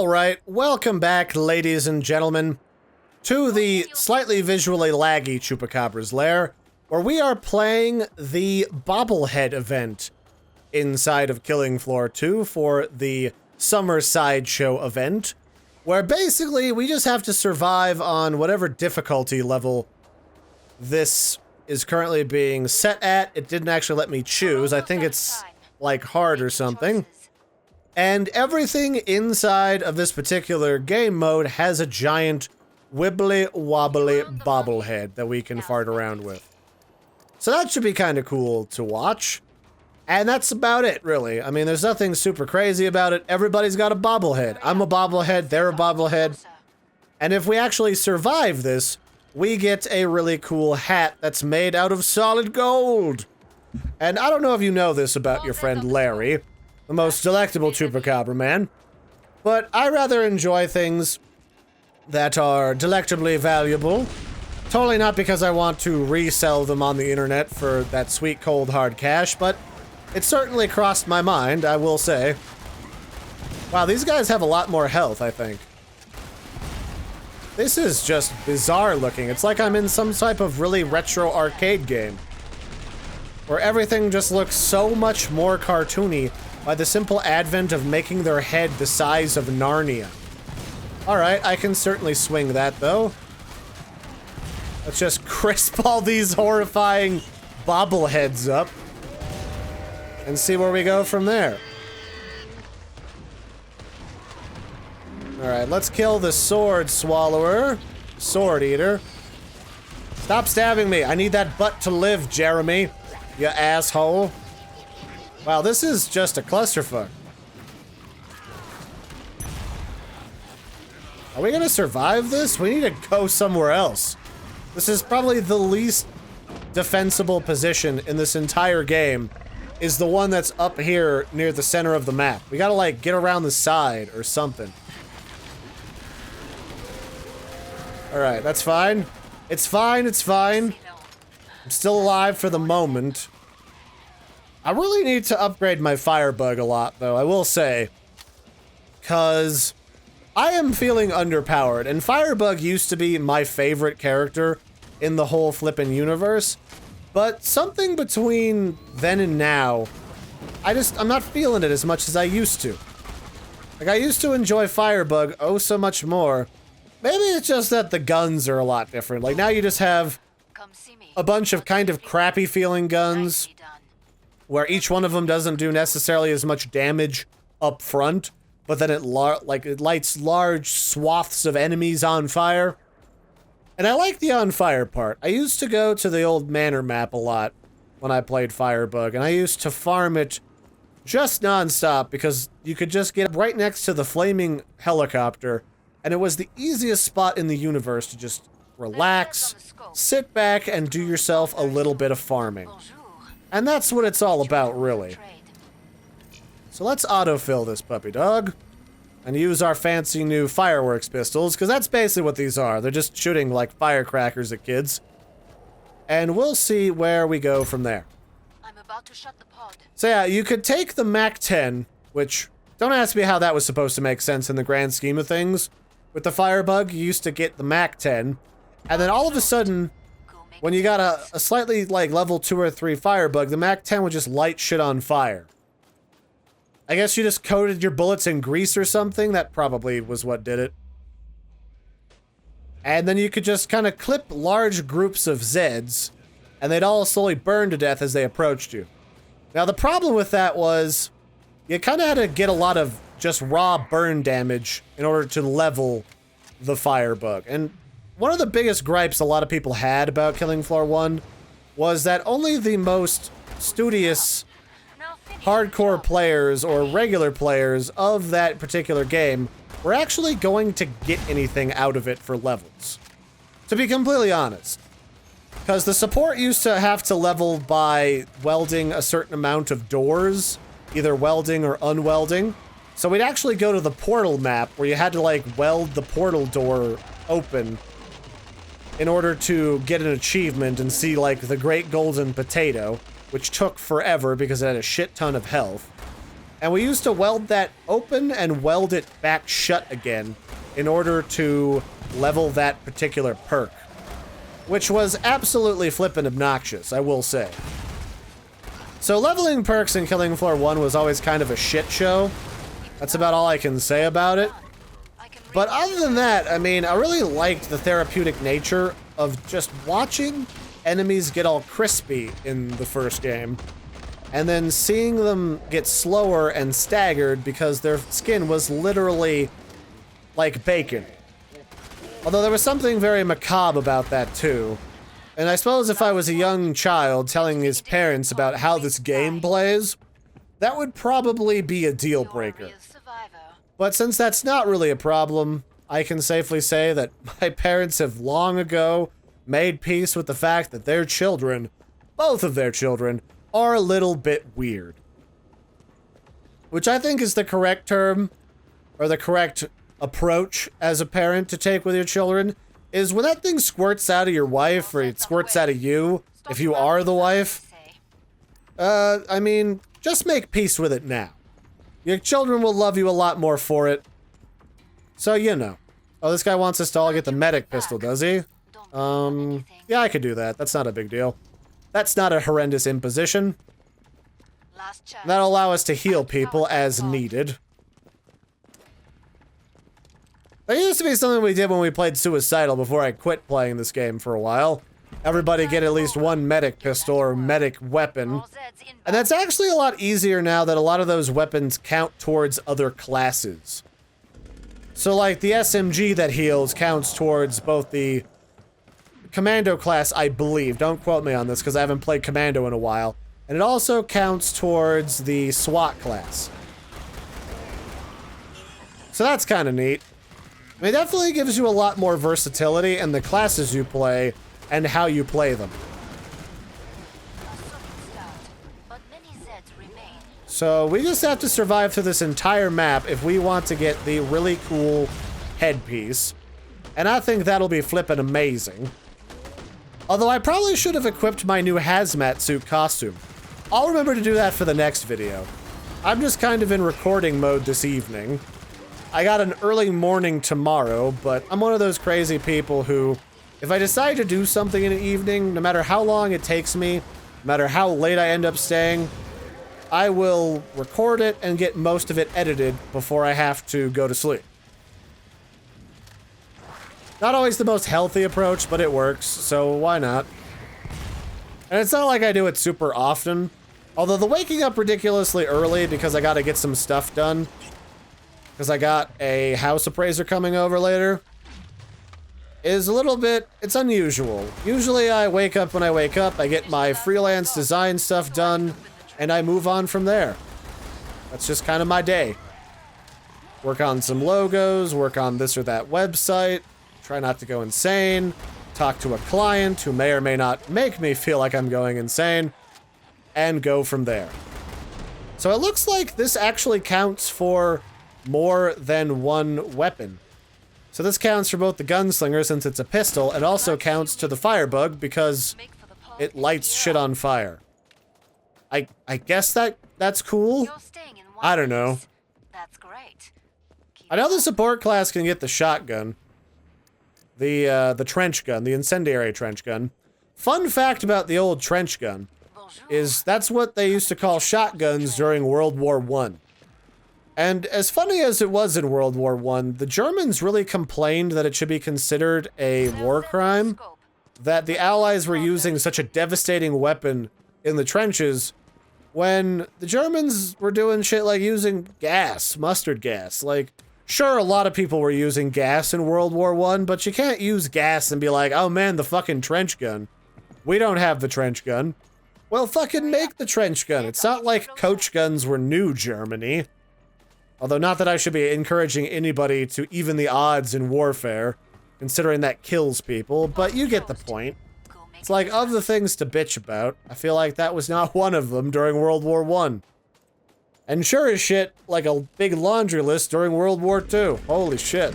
Alright, welcome back, ladies and gentlemen, to the slightly visually laggy Chupacabra's lair, where we are playing the Bobblehead Event inside of Killing Floor 2 for the Summer Sideshow event, where basically we just have to survive on whatever difficulty level this is currently being set at. It didn't actually let me choose. I think it's like hard or something. And everything inside of this particular game mode has a giant wibbly wobbly bobblehead that we can fart around with. So that should be kind of cool to watch. And that's about it, really. I mean, there's nothing super crazy about it. Everybody's got a bobblehead. I'm a bobblehead, they're a bobblehead. And if we actually survive this, we get a really cool hat that's made out of solid gold. And I don't know if you know this about your friend Larry, the most delectable Chupacabra man, but I rather enjoy things that are delectably valuable. Totally not because I want to resell them on the internet for that sweet cold hard cash, but it certainly crossed my mind, I will say. Wow, these guys have a lot more health, I think. This is just bizarre looking. It's like I'm in some type of really retro arcade game, where everything just looks so much more cartoony by the simple advent of making their head the size of Narnia. Alright, I can certainly swing that, though. Let's just crisp all these horrifying bobbleheads up and see where we go from there. Alright, let's kill the sword swallower. Sword eater. Stop stabbing me. I need that butt to live, Jeremy. You asshole. Wow, this is just a clusterfuck. Are we gonna survive this? We need to go somewhere else. This is probably the least defensible position in this entire game, is the one that's up here near the center of the map. We gotta, like, get around the side or something. Alright, that's fine. It's fine, it's fine. I'm still alive for the moment. I really need to upgrade my Firebug a lot, though, I will say. 'Cause I am feeling underpowered, and Firebug used to be my favorite character in the whole flippin' universe. But something between then and now, I'm not feeling it as much as I used to. Like, I used to enjoy Firebug oh so much more. Maybe it's just that the guns are a lot different. Like, now you just have a bunch of kind of crappy feeling guns, where each one of them doesn't do necessarily as much damage up front, but then it lights large swaths of enemies on fire. And I like the on fire part. I used to go to the old Manor map a lot when I played Firebug, and I used to farm it just non-stop because you could just get right next to the flaming helicopter, and it was the easiest spot in the universe to just relax, sit back, and do yourself a little bit of farming. And that's what it's all about, really. So let's autofill this puppy dog and use our fancy new fireworks pistols, because that's basically what these are. They're just shooting like firecrackers at kids. And we'll see where we go from there. I'm about to shut the pod. So yeah, you could take the MAC-10, which, don't ask me how that was supposed to make sense in the grand scheme of things. With the Firebug, you used to get the MAC-10, and then all of a sudden, when you got a slightly, like, level 2 or 3 Firebug, the MAC-10 would just light shit on fire. I guess you just coated your bullets in grease or something? That probably was what did it. And then you could just kind of clip large groups of Zeds, and they'd all slowly burn to death as they approached you. Now, the problem with that was, you kind of had to get a lot of just raw burn damage in order to level the Firebug. And one of the biggest gripes a lot of people had about Killing Floor 1 was that only the most studious hardcore players or regular players of that particular game were actually going to get anything out of it for levels. To be completely honest. Because the support used to have to level by welding a certain amount of doors, either welding or unwelding. So we'd actually go to the portal map where you had to, like, weld the portal door open in order to get an achievement and see, like, the Great Golden Potato, which took forever because it had a shit ton of health. And we used to weld that open and weld it back shut again in order to level that particular perk, which was absolutely flippin' obnoxious, I will say. So leveling perks in Killing Floor 1 was always kind of a shit show. That's about all I can say about it. But other than that, I mean, I really liked the therapeutic nature of just watching enemies get all crispy in the first game, and then seeing them get slower and staggered because their skin was literally like bacon. Although there was something very macabre about that too. And I suppose if I was a young child telling his parents about how this game plays, that would probably be a deal breaker. But since that's not really a problem, I can safely say that my parents have long ago made peace with the fact that their children, both of their children, are a little bit weird. Which I think is the correct term, or the correct approach as a parent to take with your children, is when that thing squirts out of your wife, or it squirts out of you, if you are the wife, I mean, just make peace with it now. Your children will love you a lot more for it. So, you know. Oh, this guy wants us to all get the medic pistol, does he? Yeah, I could do that. That's not a big deal. That's not a horrendous imposition. That'll allow us to heal people as needed. That used to be something we did when we played Suicidal before I quit playing this game for a while. Everybody get at least one medic pistol or medic weapon. And that's actually a lot easier now that a lot of those weapons count towards other classes. So like the SMG that heals counts towards both the Commando class, I believe. Don't quote me on this because I haven't played Commando in a while. And it also counts towards the SWAT class. So that's kind of neat. I mean, it definitely gives you a lot more versatility in the classes you play and how you play them. So we just have to survive through this entire map if we want to get the really cool headpiece. And I think that'll be flippin' amazing. Although I probably should have equipped my new hazmat suit costume. I'll remember to do that for the next video. I'm just kind of in recording mode this evening. I got an early morning tomorrow, but I'm one of those crazy people who, if I decide to do something in the evening, no matter how long it takes me, no matter how late I end up staying, I will record it and get most of it edited before I have to go to sleep. Not always the most healthy approach, but it works, so why not? And it's not like I do it super often, although the waking up ridiculously early because I gotta get some stuff done, because I got a house appraiser coming over later, is a little bit, it's unusual. Usually I wake up when I wake up, I get my freelance design stuff done, and I move on from there. That's just kind of my day. Work on some logos, work on this or that website, try not to go insane, talk to a client who may or may not make me feel like I'm going insane, and go from there. So it looks like this actually counts for more than one weapon. So this counts for both the gunslinger since it's a pistol, and also counts to the firebug because it lights shit on fire. I guess that's cool? I don't know. That's great. I know the support class can get the shotgun. The trench gun, the incendiary trench gun. Fun fact about the old trench gun is that's what they used to call shotguns during World War I. And as funny as it was in World War I, the Germans really complained that it should be considered a war crime, that the Allies were using such a devastating weapon in the trenches when the Germans were doing shit like using gas, mustard gas. Like, sure, a lot of people were using gas in World War I, but you can't use gas and be like, oh man, the fucking trench gun. We don't have the trench gun. Well, fucking make the trench gun. It's not like coach guns were new Germany. Although not that I should be encouraging anybody to even the odds in warfare, considering that kills people, but you get the point. It's like, of the things to bitch about, I feel like that was not one of them during World War I. And sure as shit, like a big laundry list during World War II. Holy shit.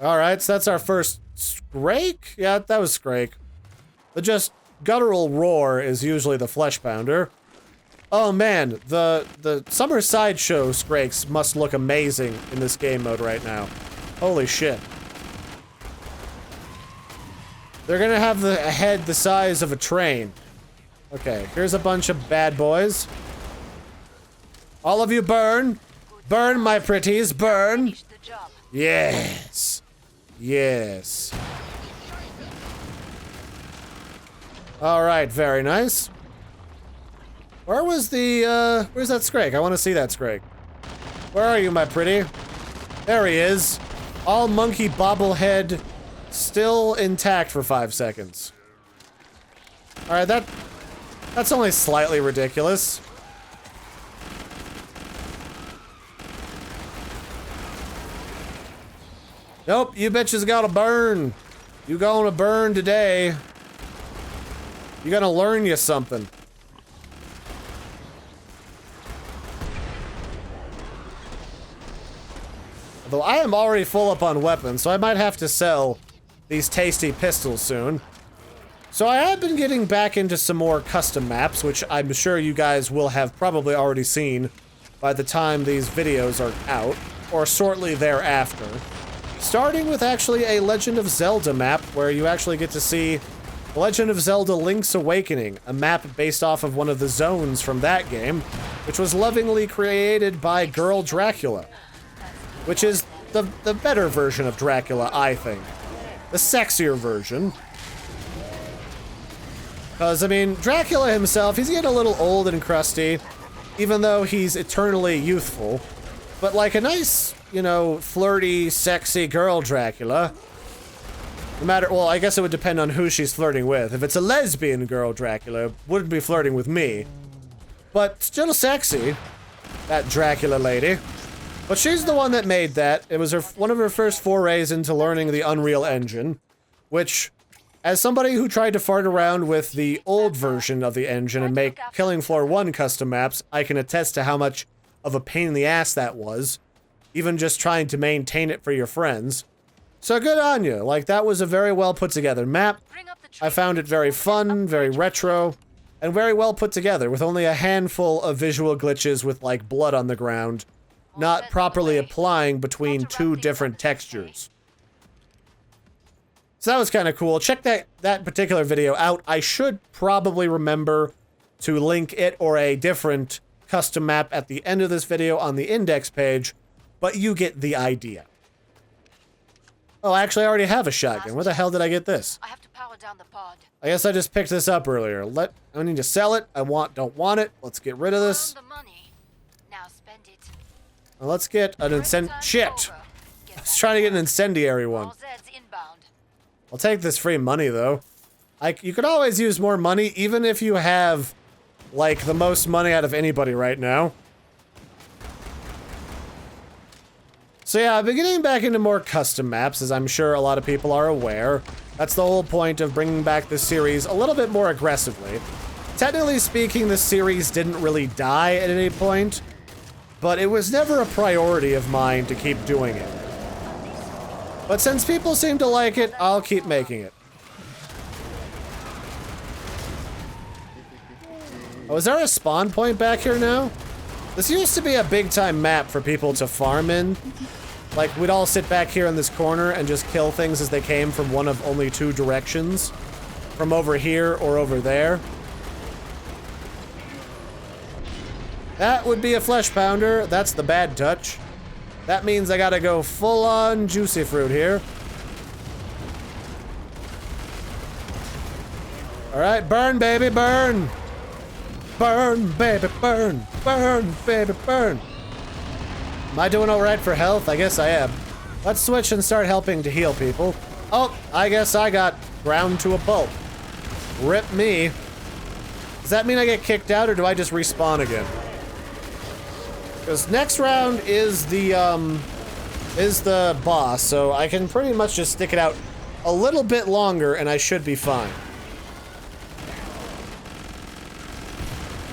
Alright, so that's our first Scrake? Yeah, that was Scrake. The just guttural roar is usually the flesh pounder. Oh man, the summer sideshow Scrakes must look amazing in this game mode right now. Holy shit. They're gonna have a head the size of a train. Okay, here's a bunch of bad boys. All of you burn! Burn, my pretties, burn! Yes! Yes. Alright, very nice. Where was the, where's that Scrake? I want to see that Scrake. Where are you, my pretty? There he is. All monkey bobblehead, still intact for 5 seconds. Alright, that's only slightly ridiculous. Nope, you bitches gotta burn. You gonna burn today. You gonna learn you something. Although I am already full up on weapons, so I might have to sell these tasty pistols soon. So I have been getting back into some more custom maps, which I'm sure you guys will have probably already seen by the time these videos are out, or shortly thereafter. Starting with actually a Legend of Zelda map, where you actually get to see Legend of Zelda Link's Awakening, a map based off of one of the zones from that game, which was lovingly created by Girl Dracula, which is the better version of Dracula, I think. The sexier version. Because, I mean, Dracula himself, he's getting a little old and crusty, even though he's eternally youthful. But like a nice, you know, flirty, sexy girl Dracula, no matter, well, I guess it would depend on who she's flirting with. If it's a lesbian girl Dracula, wouldn't be flirting with me. But still sexy, that Dracula lady. But she's the one that made that. It was one of her first forays into learning the Unreal Engine, which, as somebody who tried to fart around with the old version of the engine and make Killing Floor 1 custom maps, I can attest to how much of a pain in the ass that was. Even just trying to maintain it for your friends. So good on you. Like, that was a very well put together map. I found it very fun, very retro, and very well put together, with only a handful of visual glitches with, like, blood on the ground, not properly applying between two different textures. So that was kind of cool. Check that particular video out. I should probably remember to link it or a different custom map at the end of this video on the index page, but you get the idea. Oh, actually, I already have a shotgun. Where the hell did I get this? I have to power down the pod. I guess I just picked this up earlier. I need to sell it. Don't want it. Let's get rid of this. The money. Now spend it. Well, let's get an shit! I was trying to get an incendiary one. Zeds inbound. I'll take this free money, though. You could always use more money, even if you have, like, the most money out of anybody right now. So yeah, I've been getting back into more custom maps, as I'm sure a lot of people are aware. That's the whole point of bringing back this series a little bit more aggressively. Technically speaking, this series didn't really die at any point, but it was never a priority of mine to keep doing it. But since people seem to like it, I'll keep making it. Oh, is there a spawn point back here now? This used to be a big-time map for people to farm in. Like, we'd all sit back here in this corner and just kill things as they came from one of only two directions. From over here or over there. That would be a flesh pounder. That's the bad touch. That means I gotta go full-on juicy fruit here. Alright, burn, baby, burn! Burn, baby, burn! Burn, baby, burn! Am I doing alright for health? I guess I am. Let's switch and start helping to heal people. Oh, I guess I got ground to a pulp. Rip me. Does that mean I get kicked out, or do I just respawn again? Because next round is the boss, so I can pretty much just stick it out a little bit longer and I should be fine.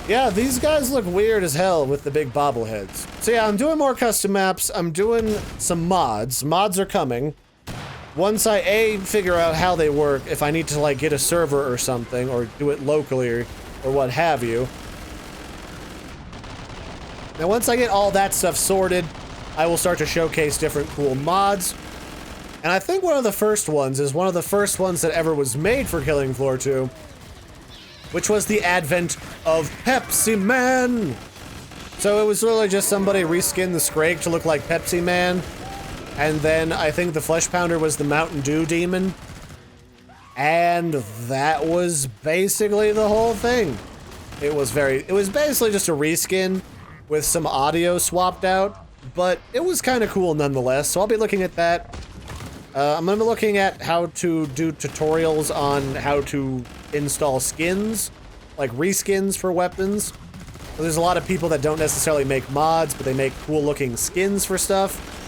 Yeah, these guys look weird as hell with the big bobbleheads. So yeah, I'm doing more custom maps. I'm doing some mods. Mods are coming. Once I figure out how they work, if I need to like get a server or something, or do it locally or what have you. Now, once I get all that stuff sorted, I will start to showcase different cool mods. And I think one of the first ones is one of the first ones that ever was made for Killing Floor 2, which was the advent of Pepsi Man. So it was really just somebody reskinned the Scrake to look like Pepsi Man. And then I think the Flesh Pounder was the Mountain Dew Demon. And that was basically the whole thing. It was basically just a reskin with some audio swapped out, but it was kind of cool nonetheless, so I'll be looking at that. I'm gonna be looking at how to do tutorials on how to install skins, like reskins for weapons. So there's a lot of people that don't necessarily make mods, but they make cool looking skins for stuff.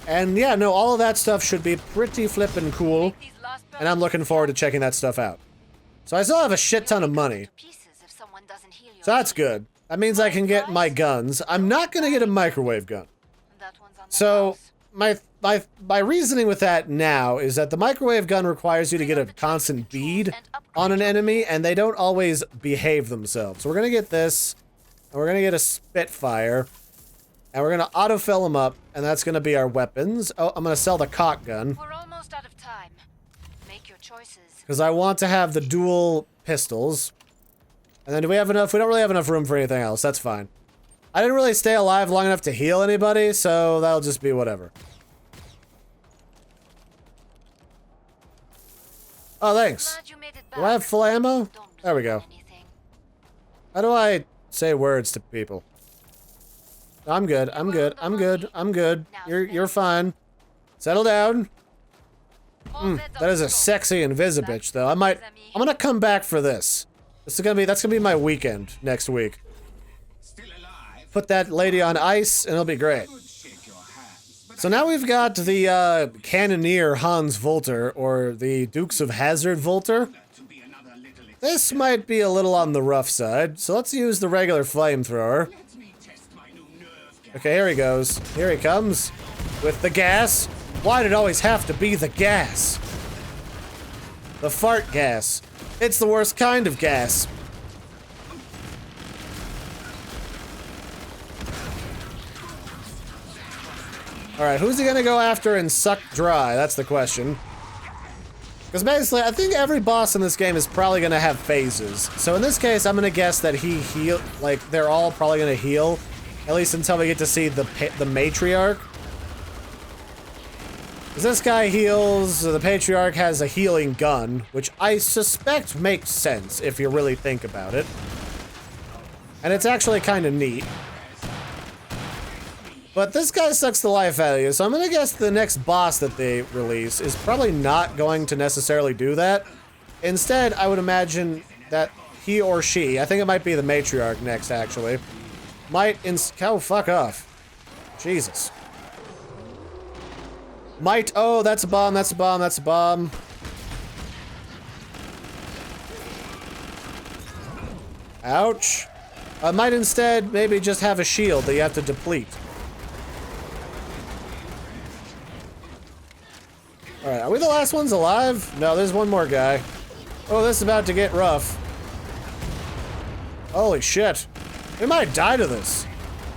And yeah, no, all of that stuff should be pretty flippin' cool, and I'm looking forward to checking that stuff out. So I still have a shit ton of money, so that's good. That means I can get my guns. I'm not gonna get a microwave gun. So my reasoning with that now is that the microwave gun requires you to get a constant bead on an enemy, and they don't always behave themselves. So we're gonna get this, and we're gonna get a Spitfire, and we're gonna autofill them up, and that's gonna be our weapons. Oh, I'm gonna sell the cock gun. We're almost out of time. Make your choices. Because I want to have the dual pistols. And then do we have enough? We don't really have enough room for anything else. That's fine. I didn't really stay alive long enough to heal anybody, so that'll just be whatever. Oh, thanks. Do I have full ammo? There we go. How do I say words to people? I'm good. I'm good. I'm good. I'm good. You're fine. Settle down. That is a sexy Invisibitch, though. I'm gonna come back for this. That's gonna be my weekend next week. Put that lady on ice, and it'll be great. So now we've got the Cannoneer Hans Volter, or the Dukes of Hazzard Volter. This might be a little on the rough side, so let's use the regular flamethrower. Okay, here he goes. Here he comes. With the gas. Why did it always have to be the gas? The fart gas. It's the worst kind of gas. Alright, who's he gonna go after and suck dry? That's the question. Because basically, I think every boss in this game is probably gonna have phases. So in this case, I'm gonna guess that they're all probably gonna heal. At least until we get to see the Matriarch. Because this guy heals, the Patriarch has a healing gun, which I suspect makes sense if you really think about it. And it's actually kind of neat. But this guy sucks the life out of you, so I'm gonna guess the next boss that they release is probably not going to necessarily do that. Instead, I would imagine that he or she, I think it might be the Matriarch next, actually, oh, fuck off. Jesus. Oh, that's a bomb, that's a bomb, that's a bomb. Ouch. I might instead maybe just have a shield that you have to deplete. Alright, are we the last ones alive? No, there's one more guy. Oh, this is about to get rough. Holy shit. We might die to this.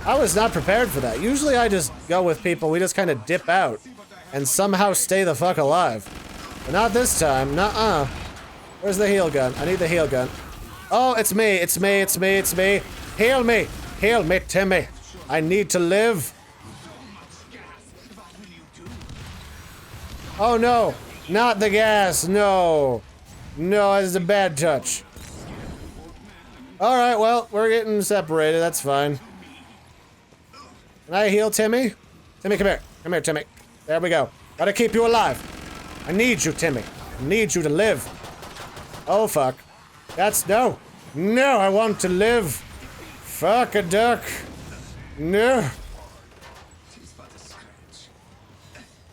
I was not prepared for that. Usually I just go with people, we just kind of dip out and somehow stay the fuck alive. But not this time. Nuh-uh. Where's the heal gun? I need the heal gun. Oh, it's me. It's me. It's me. It's me. Heal me. Heal me, Timmy. I need to live. Oh, no. Not the gas. No. No, it's a bad touch. Alright, well, we're getting separated. That's fine. Can I heal Timmy? Timmy, come here. Come here, Timmy. There we go. Gotta keep you alive. I need you, Timmy. I need you to live. Oh, fuck. No. No, I want to live. Fuck a duck. No.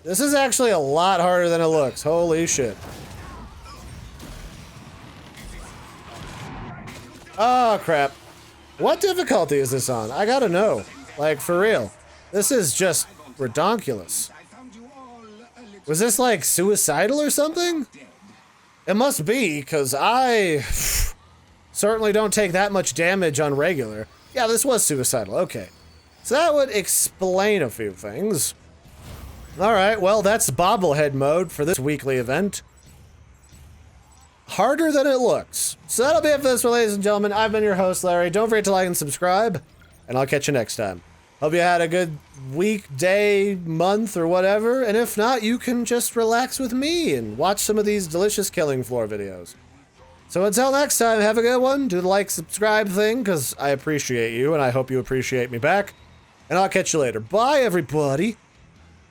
This is actually a lot harder than it looks. Holy shit. Oh, crap. What difficulty is this on? I gotta know. Like, for real. This is just redonkulous. Was this, like, suicidal or something? It must be, because I certainly don't take that much damage on regular. Yeah, this was suicidal. Okay. So that would explain a few things. Alright, well, that's bobblehead mode for this weekly event. Harder than it looks. So that'll be it for this one, ladies and gentlemen. I've been your host, Larry. Don't forget to like and subscribe, and I'll catch you next time. Hope you had a good week, day, month, or whatever, and if not, you can just relax with me and watch some of these delicious killing floor videos. So until next time, have a good one. Do the like, subscribe thing, because I appreciate you, and I hope you appreciate me back. And I'll catch you later. Bye, everybody.